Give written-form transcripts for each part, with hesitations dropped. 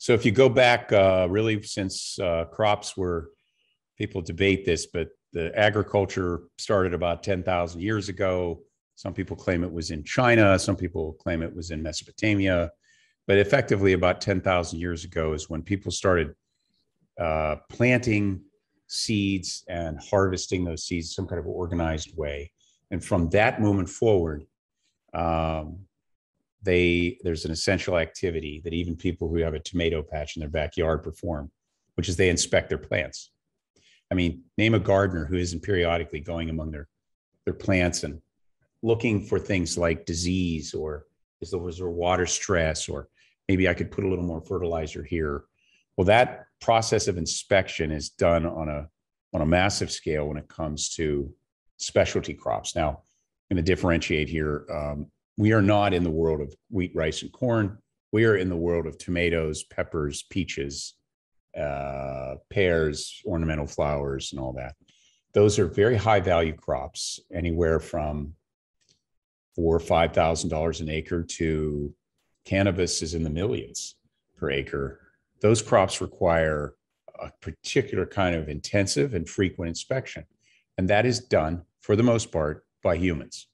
So if you go back really since crops were, people debate this, but the agriculture started about 10,000 years ago. Some people claim it was in China. Some people claim it was in Mesopotamia. But effectively about 10,000 years ago is when people started planting seeds and harvesting those seeds in some kind of organized way. And from that moment forward, there's an essential activity that even people who have a tomato patch in their backyard perform, which is they inspect their plants. I mean, name a gardener who isn't periodically going among their plants and looking for things like disease, or was there water stress, or maybe I could put a little more fertilizer here. Well, that process of inspection is done on a massive scale when it comes to specialty crops. Now, I'm going to differentiate here. We are not in the world of wheat, rice, and corn. We are in the world of tomatoes, peppers, peaches, pears, ornamental flowers, and all that. Those are very high value crops, anywhere from $4,000 or $5,000 an acre to cannabis is in the millions per acre. Those crops require a particular kind of intensive and frequent inspection. And that is done, for the most part, by humans.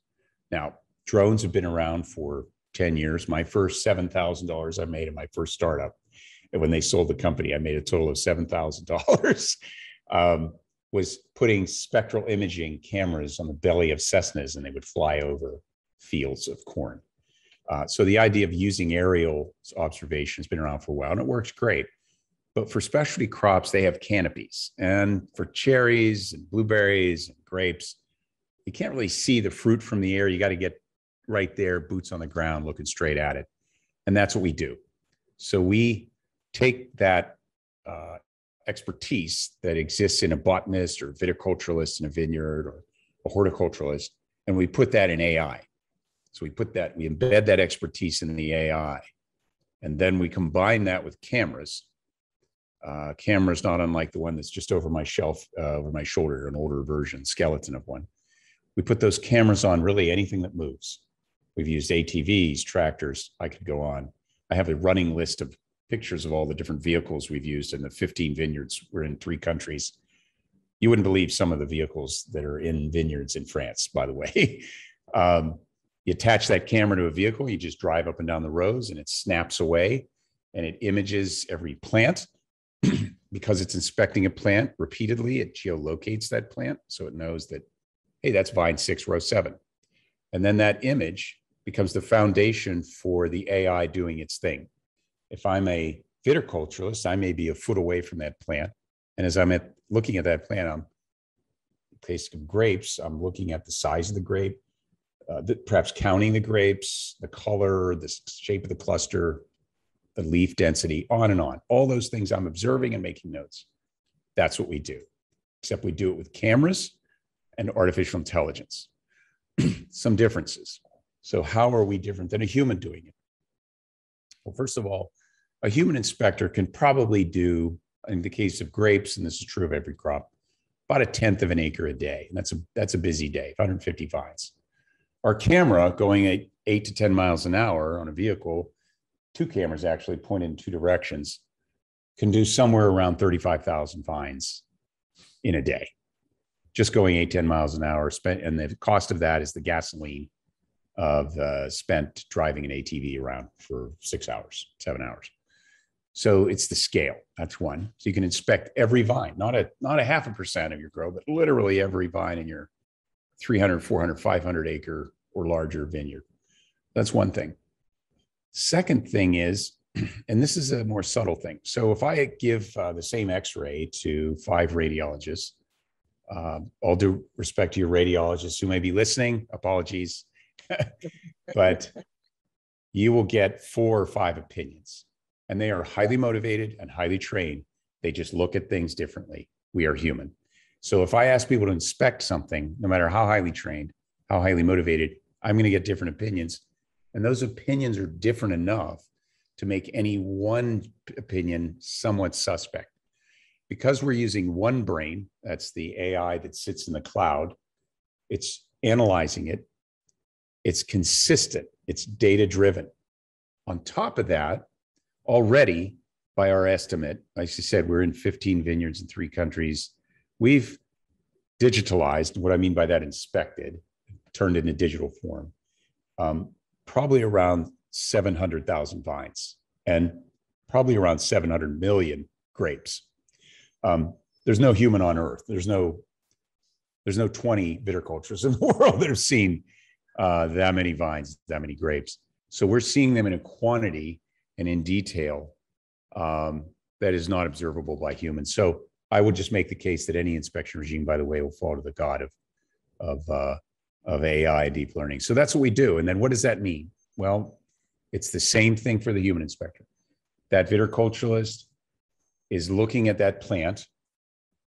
Now, drones have been around for 10 years. My first $7,000 I made in my first startup, and when they sold the company, I made a total of $7,000, was putting spectral imaging cameras on the belly of Cessnas, and they would fly over fields of corn. So the idea of using aerial observation has been around for a while, and it works great. But for specialty crops, they have canopies. And for cherries and blueberries and grapes, you can't really see the fruit from the air. You got to get right there, boots on the ground, looking straight at it. And that's what we do. So we take that expertise that exists in a botanist or viticulturalist in a vineyard or a horticulturalist, and we put that in AI. So we embed that expertise in the AI, and then we combine that with cameras. Cameras not unlike the one that's just over my shelf, over my shoulder, an older version, skeleton of one. We put those cameras on really anything that moves. We've used ATVs, tractors, I could go on. I have a running list of pictures of all the different vehicles we've used in the 15 vineyards. We're in 3 countries. You wouldn't believe some of the vehicles that are in vineyards in France, by the way. You attach that camera to a vehicle, you just drive up and down the roads, and it snaps away, and it images every plant. Because it's inspecting a plant repeatedly, it geolocates that plant, so it knows that, hey, that's vine 6, row 7. And then that image becomes the foundation for the AI doing its thing. If I'm a viticulturalist, I may be a foot away from that plant. And as I'm looking at that plant, I'm tasting grapes, I'm looking at the size of the grape, perhaps counting the grapes, the color, the shape of the cluster, the leaf density, on and on. All those things I'm observing and making notes. That's what we do, except we do it with cameras and artificial intelligence. Some differences. So how are we different than a human doing it? Well, first of all, a human inspector can probably do, in the case of grapes, and this is true of every crop, about 1/10 of an acre a day. And that's a busy day, 150 vines. Our camera going at 8 to 10 miles an hour on a vehicle, 2 cameras actually pointed in 2 directions, can do somewhere around 35,000 vines in a day, just going 8, 10 miles an hour. And the cost of that is the gasoline of spent driving an ATV around for 6 hours, 7 hours. So it's the scale. That's one. So you can inspect every vine, not a 0.5% of your grow, but literally every vine in your 300, 400, 500 acre or larger vineyard. That's one thing. Second thing is, and this is a more subtle thing. So if I give the same X-ray to 5 radiologists, all due respect to your radiologists who may be listening, apologies, but you will get 4 or 5 opinions, and they are highly motivated and highly trained. They just look at things differently. We are human. So if I ask people to inspect something, no matter how highly trained, how highly motivated, I'm going to get different opinions. And those opinions are different enough to make any one opinion somewhat suspect. Because we're using one brain, that's the AI that sits in the cloud, it's analyzing it, it's consistent, it's data-driven. On top of that, already by our estimate, like I said, we're in 15 vineyards in 3 countries. We've digitalized, what I mean by that, inspected, turned into digital form, probably around 700,000 vines and probably around 700 million grapes. There's no human on earth. There's no 20 viticulturists in the world that have seen that many vines, that many grapes. So we're seeing them in a quantity and in detail that is not observable by humans. So I would just make the case that any inspection regime, by the way, will fall to the god of AI, deep learning. So that's what we do. And then what does that mean? Well, it's the same thing for the human inspector. That viticulturalist is looking at that plant.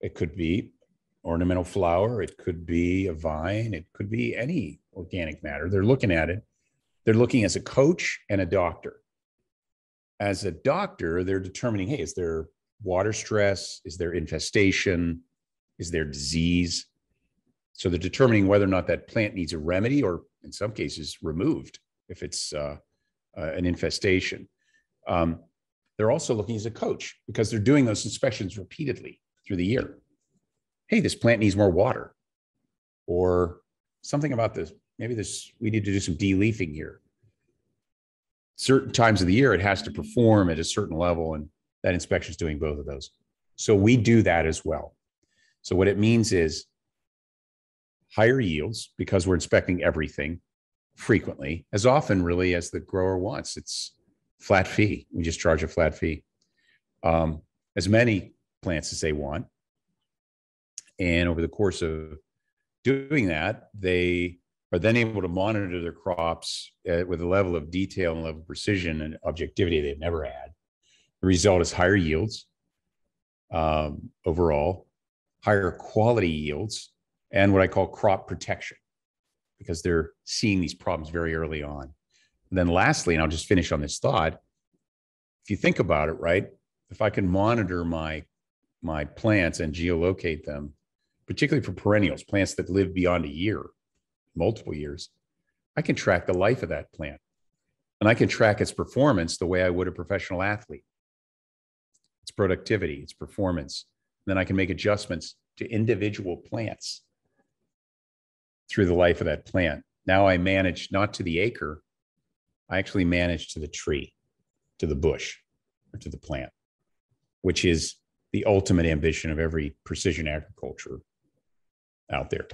It could be ornamental flower. It could be a vine. It could be any organic matter. They're looking at it. They're looking as a coach and a doctor. As a doctor, they're determining, hey, is there water stress? Is there infestation? Is there disease? So they're determining whether or not that plant needs a remedy, or in some cases removed if it's an infestation. They're also looking as a coach because they're doing those inspections repeatedly through the year. Hey, this plant needs more water, or something about this. Maybe we need to do some de-leafing here. Certain times of the year, it has to perform at a certain level, and that inspection is doing both of those. So we do that as well. So what it means is higher yields because we're inspecting everything frequently, as often really as the grower wants. It's flat fee. We just charge a flat fee. As many plants as they want. And over the course of doing that, they are then able to monitor their crops with a level of detail and level of precision and objectivity they've never had. The result is higher yields overall, higher quality yields, and what I call crop protection, because they're seeing these problems very early on. And then lastly, and I'll just finish on this thought, if you think about it, right, if I can monitor my plants and geolocate them, particularly for perennials, plants that live beyond a year, multiple years, I can track the life of that plant. And I can track its performance the way I would a professional athlete. Its productivity, its performance. And then I can make adjustments to individual plants through the life of that plant. Now I manage not to the acre, I actually manage to the tree, to the bush, or to the plant, which is the ultimate ambition of every precision agriculture out there.